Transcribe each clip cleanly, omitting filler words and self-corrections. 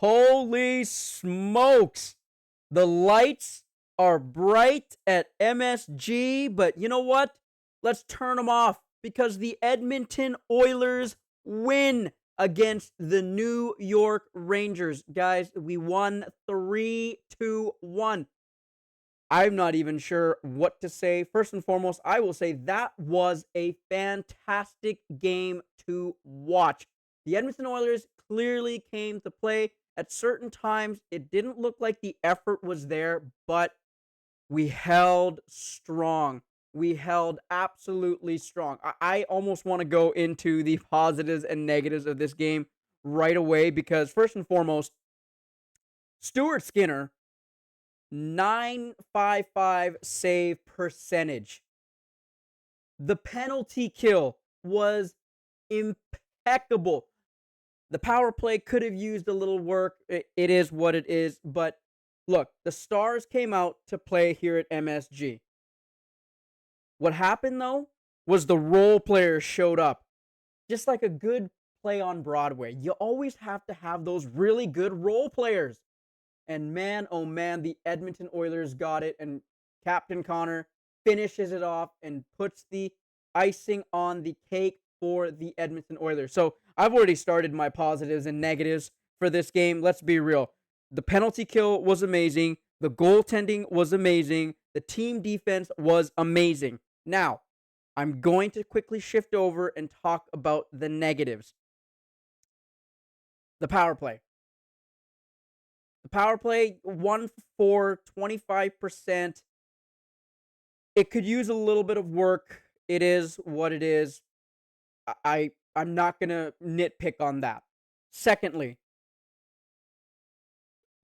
Holy smokes. The lights are bright at MSG, but you know what? Let's turn them off because the Edmonton Oilers win against the New York Rangers. Guys, we won 3-1. I'm not even sure what to say. First and foremost, I will say that was a fantastic game to watch. The Edmonton Oilers clearly came to play. At certain times, it didn't look like the effort was there, but we held strong. We held absolutely strong. I almost want to go into the positives and negatives of this game right away because, first and foremost, Stuart Skinner 955 save percentage. The penalty kill was impeccable. The power play could have used a little work. It is what it is. But look, the stars came out to play here at MSG. What happened, though, was the role players showed up. Just like a good play on Broadway. You always have to have those really good role players. And man, oh man, the Edmonton Oilers got it. And Captain Connor finishes it off and puts the icing on the cake for the Edmonton Oilers. So I've already started my positives and negatives for this game. Let's be real. The penalty kill was amazing. The goaltending was amazing. The team defense was amazing. Now, I'm going to quickly shift over and talk about the negatives. The power play. The power play, 1 for 25%. It could use a little bit of work. It is what it is. I'm not going to nitpick on that. Secondly,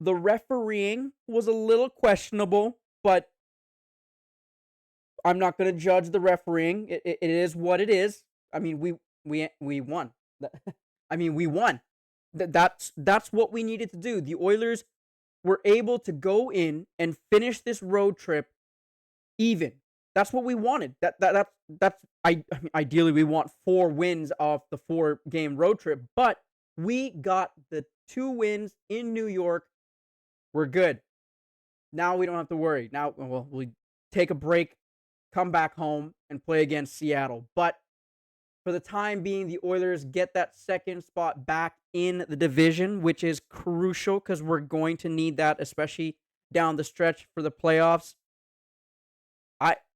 the refereeing was a little questionable, but I'm not going to judge the refereeing. It is what it is. I mean, we won. I mean, we won. That's what we needed to do. The Oilers were able to go in and finish this road trip even. That's what we wanted. Ideally we want 4 wins off the 4-game road trip, but we got the 2 wins in New York. We're good. Now we don't have to worry. Now we take a break, come back home, and play against Seattle. But for the time being, the Oilers get that second spot back in the division, which is crucial because we're going to need that, especially down the stretch for the playoffs.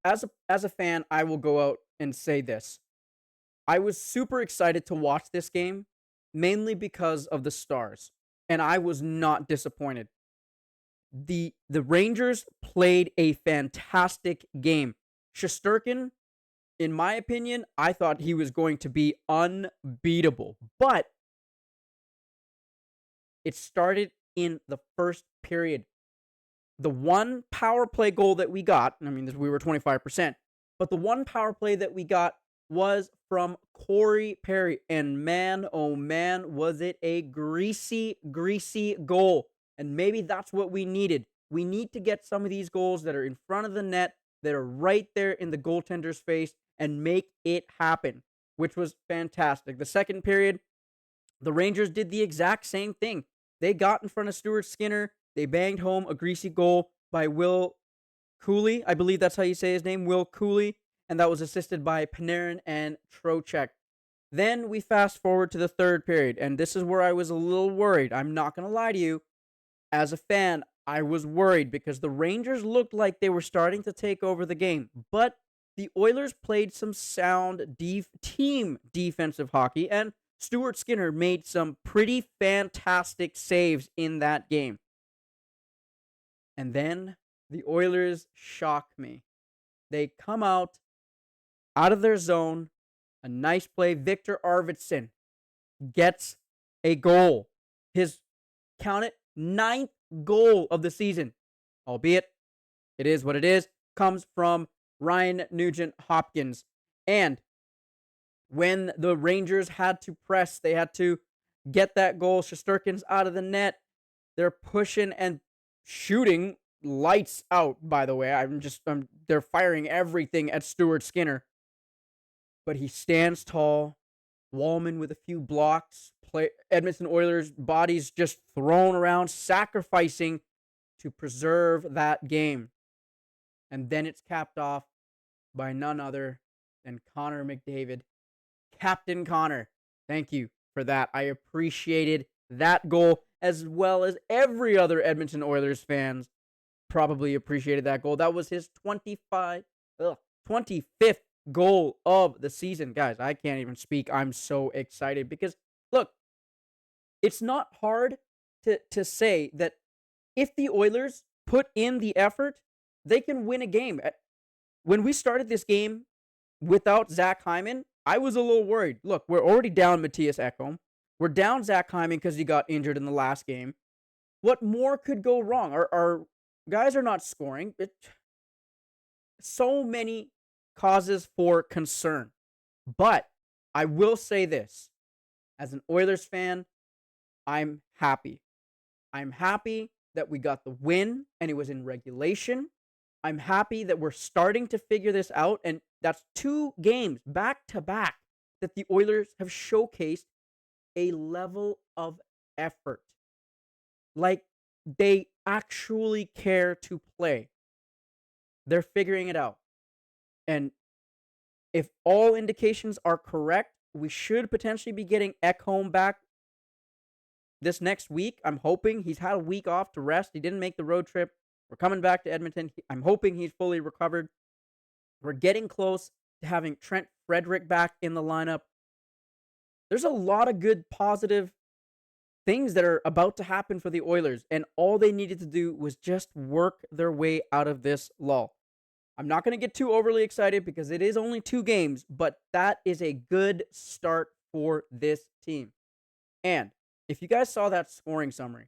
As a fan, I will go out and say this. I was super excited to watch this game, mainly because of the stars, and I was not disappointed. The Rangers played a fantastic game. Shesterkin, in my opinion, I thought he was going to be unbeatable, but it started in the first period. The one power play goal that we got, I mean, we were 25%, but the one power play that we got was from Corey Perry. And man, oh man, was it a greasy, greasy goal. And maybe that's what we needed. We need to get some of these goals that are in front of the net, that are right there in the goaltender's face, and make it happen, which was fantastic. The second period, the Rangers did the exact same thing. They got in front of Stuart Skinner. They banged home a greasy goal by Will Cooley. I believe that's how you say his name, Will Cooley. And that was assisted by Panarin and Trocheck. Then we fast forward to the third period. And this is where I was a little worried. I'm not going to lie to you. As a fan, I was worried because the Rangers looked like they were starting to take over the game. But the Oilers played some sound team defensive hockey. And Stuart Skinner made some pretty fantastic saves in that game. And then the Oilers shock me. They come out of their zone. A nice play. Victor Arvidsson gets a goal. His, count it, 9th goal of the season. Albeit, it is what it is. Comes from Ryan Nugent Hopkins. And when the Rangers had to press, they had to get that goal. Shesterkin's out of the net. They're pushing and shooting lights out, by the way. They're firing everything at Stuart Skinner. But he stands tall. Wallman with a few blocks, Edmonton Oilers bodies just thrown around, sacrificing to preserve that game. And then it's capped off by none other than Connor McDavid. Captain Connor, thank you for that. I appreciated that goal, as well as every other Edmonton Oilers fans probably appreciated that goal. That was his 25th goal of the season. Guys, I can't even speak. I'm so excited because, look, it's not hard to say that if the Oilers put in the effort, they can win a game. When we started this game without Zach Hyman, I was a little worried. Look, we're already down Matthias Ekholm. We're down Zach Hyman because he got injured in the last game. What more could go wrong? Our guys are not scoring. So many causes for concern. But I will say this. As an Oilers fan, I'm happy. I'm happy that we got the win and it was in regulation. I'm happy that we're starting to figure this out, and that's 2 games back to back that the Oilers have showcased a level of effort. Like, they actually care to play. They're figuring it out. And if all indications are correct, we should potentially be getting Ekholm back this next week. I'm hoping. He's had a week off to rest. He didn't make the road trip. We're coming back to Edmonton. I'm hoping he's fully recovered. We're getting close to having Trent Frederick back in the lineup. There's a lot of good, positive things that are about to happen for the Oilers, and all they needed to do was just work their way out of this lull. I'm not going to get too overly excited because it is only 2 games, but that is a good start for this team. And if you guys saw that scoring summary,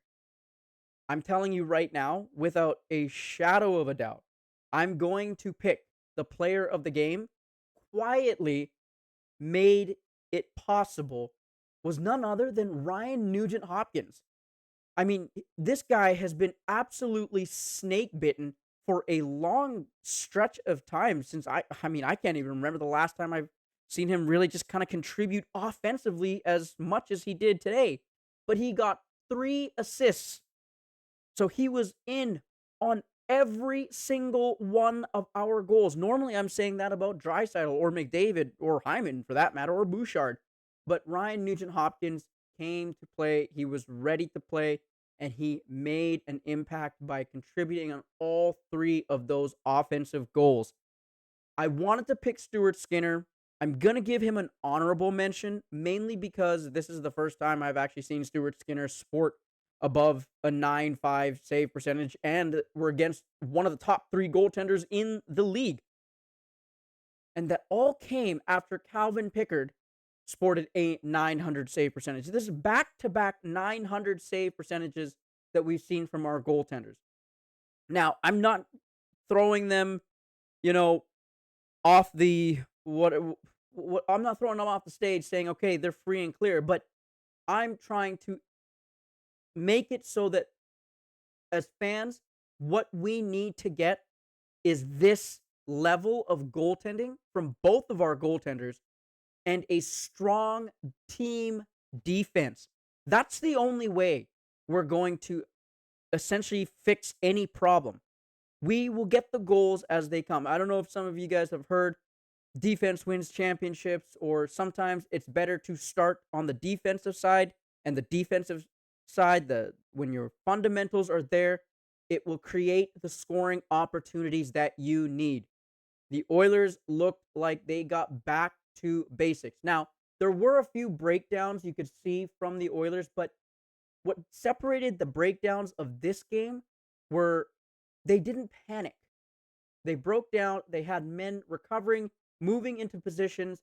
I'm telling you right now, without a shadow of a doubt, I'm going to pick the player of the game. Quietly made it possible was none other than Ryan Nugent Hopkins. I mean, this guy has been absolutely snake bitten for a long stretch of time since I can't even remember the last time I've seen him really just kind of contribute offensively as much as he did today. But he got 3 assists. So he was in on every single one of our goals. Normally, I'm saying that about Draisaitl or McDavid or Hyman, for that matter, or Bouchard. But Ryan Nugent-Hopkins came to play. He was ready to play, and he made an impact by contributing on all 3 of those offensive goals. I wanted to pick Stuart Skinner. I'm going to give him an honorable mention, mainly because this is the first time I've actually seen Stuart Skinner sport above a 9.5 save percentage, and we're against one of the top 3 goaltenders in the league. And that all came after Calvin Pickard sported a 900 save percentage. This is back-to-back 900 save percentages that we've seen from our goaltenders. Now, I'm not throwing them, off the I'm not throwing them off the stage saying, okay, they're free and clear, but I'm trying to make it so that as fans, what we need to get is this level of goaltending from both of our goaltenders and a strong team defense. That's the only way we're going to essentially fix any problem. We will get the goals as they come. I don't know if some of you guys have heard defense wins championships, or sometimes it's better to start on the defensive side, and the defensive side, when your fundamentals are there, it will create the scoring opportunities that you need. The Oilers looked like they got back to basics. Now, there were a few breakdowns you could see from the Oilers, but what separated the breakdowns of this game were they didn't panic. They broke down, they had men recovering, moving into positions,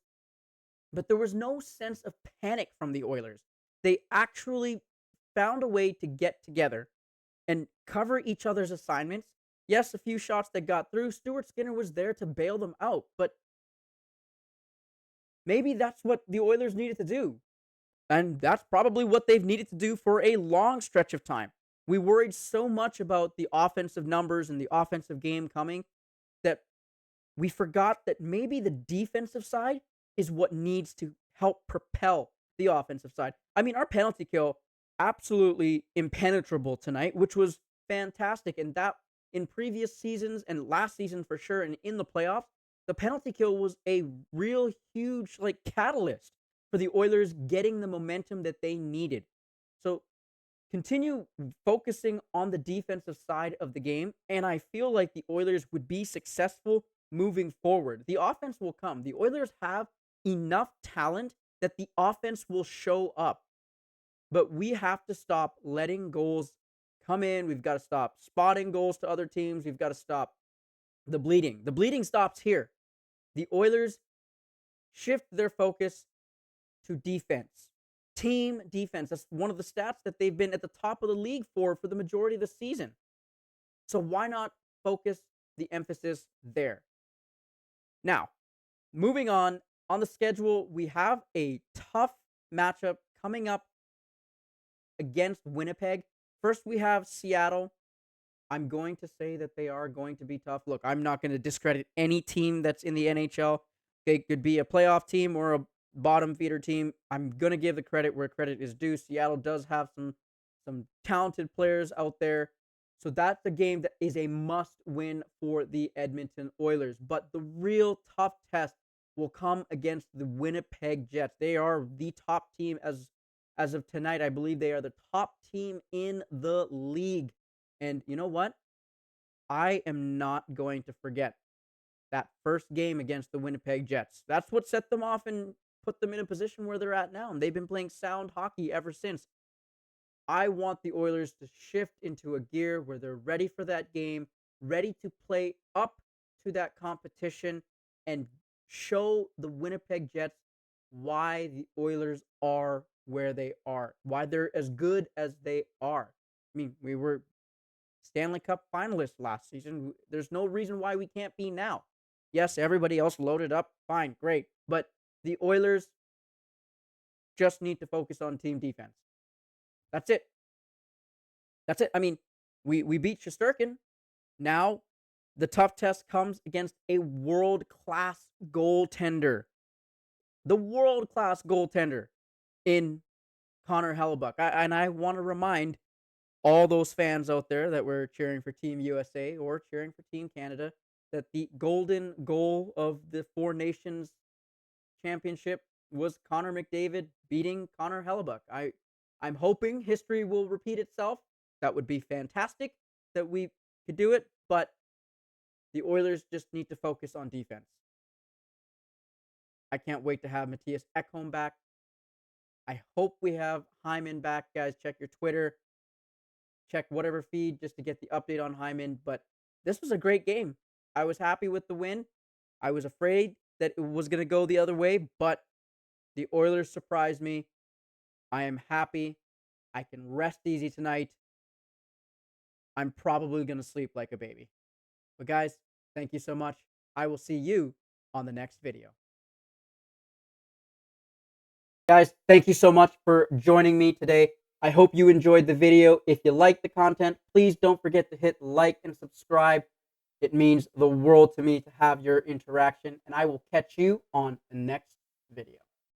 but there was no sense of panic from the Oilers. They actually found a way to get together and cover each other's assignments. Yes, a few shots that got through. Stuart Skinner was there to bail them out, but maybe that's what the Oilers needed to do. And that's probably what they've needed to do for a long stretch of time. We worried so much about the offensive numbers and the offensive game coming that we forgot that maybe the defensive side is what needs to help propel the offensive side. I mean, our penalty kill absolutely impenetrable tonight, which was fantastic. And that in previous seasons and last season for sure, and in the playoffs, the penalty kill was a real huge like catalyst for the Oilers getting the momentum that they needed. So continue focusing on the defensive side of the game, and I feel like the Oilers would be successful moving forward. The offense will come. The Oilers have enough talent that the offense will show up, but we have to stop letting goals come in. We've got to stop spotting goals to other teams. We've got to stop the bleeding. The bleeding stops here. The Oilers shift their focus to defense. Team defense. That's one of the stats that they've been at the top of the league for the majority of the season. So why not focus the emphasis there? Now, moving on the schedule, we have a tough matchup coming up against Winnipeg. First, we have Seattle. I'm going to say that they are going to be tough. Look, I'm not going to discredit any team that's in the NHL. They could be a playoff team or a bottom feeder team. I'm going to give the credit where credit is due. Seattle does have some talented players out there. So that's a game that is a must win for the Edmonton Oilers. But the real tough test will come against the Winnipeg Jets. They are the top team as of tonight. I believe they are the top team in the league. And you know what? I am not going to forget that first game against the Winnipeg Jets. That's what set them off and put them in a position where they're at now. And they've been playing sound hockey ever since. I want the Oilers to shift into a gear where they're ready for that game, ready to play up to that competition, and show the Winnipeg Jets why the Oilers are where they are, why they're as good as they are. I mean, we were Stanley Cup finalists last season. There's no reason why we can't be now. Yes, everybody else loaded up. Fine, great. But the Oilers just need to focus on team defense. That's it. That's it. I mean, we beat Shesterkin. Now the tough test comes against a world-class goaltender. The world-class goaltender in Connor Hellebuck. And I want to remind all those fans out there that were cheering for Team USA or cheering for Team Canada that the golden goal of the Four Nations Championship was Connor McDavid beating Connor Hellebuck. I'm hoping history will repeat itself. That would be fantastic that we could do it, but the Oilers just need to focus on defense. I can't wait to have Matthias Ekholm back. I hope we have Hyman back, guys. Check your Twitter. Check whatever feed just to get the update on Hyman. But this was a great game. I was happy with the win. I was afraid that it was going to go the other way, but the Oilers surprised me. I am happy. I can rest easy tonight. I'm probably going to sleep like a baby. But guys, thank you so much. I will see you on the next video. Guys, thank you so much for joining me today. I hope you enjoyed the video. If you like the content, please don't forget to hit like and subscribe. It means the world to me to have your interaction, and I will catch you on the next video.